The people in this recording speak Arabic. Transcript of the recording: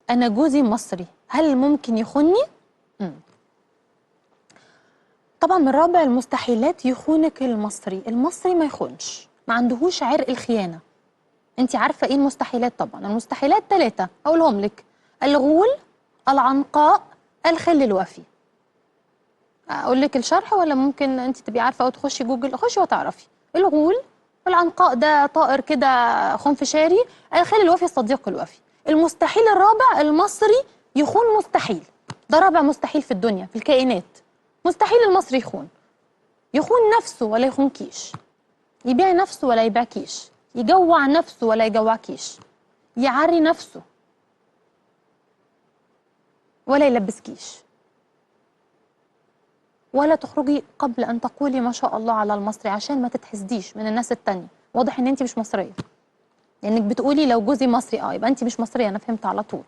انا جوزي مصري، هل ممكن يخوني؟ طبعا من رابع المستحيلات يخونك المصري. المصري ما يخونش، ما عندهوش عرق الخيانة. انت عارفة ايه المستحيلات؟ طبعا المستحيلات 3 اقولهم لك: الغول، العنقاء، الخل الوفي. اقول لك الشرح ولا ممكن انت تبقي عارفة او تخشي جوجل؟ خشي وتعرفي. الغول، العنقاء ده طائر كده خنفشاري، الخل الوفي الصديق الوفي. المستحيل الرابع: المصري يخون. مستحيل، ده رابع مستحيل في الدنيا في الكائنات. مستحيل المصري يخون نفسه ولا يخونكيش، يبيع نفسه ولا يبيعكيش، يجوع نفسه ولا يجوعكيش، يعري نفسه ولا يلبسكيش، ولا تخرجي قبل أن تقولي ما شاء الله على المصري عشان ما تتحسديش من الناس التانية. واضح ان انت مش مصرية لانك بتقولي لو جوزي مصري يبقى انت مش مصرية. انا فهمت على طول.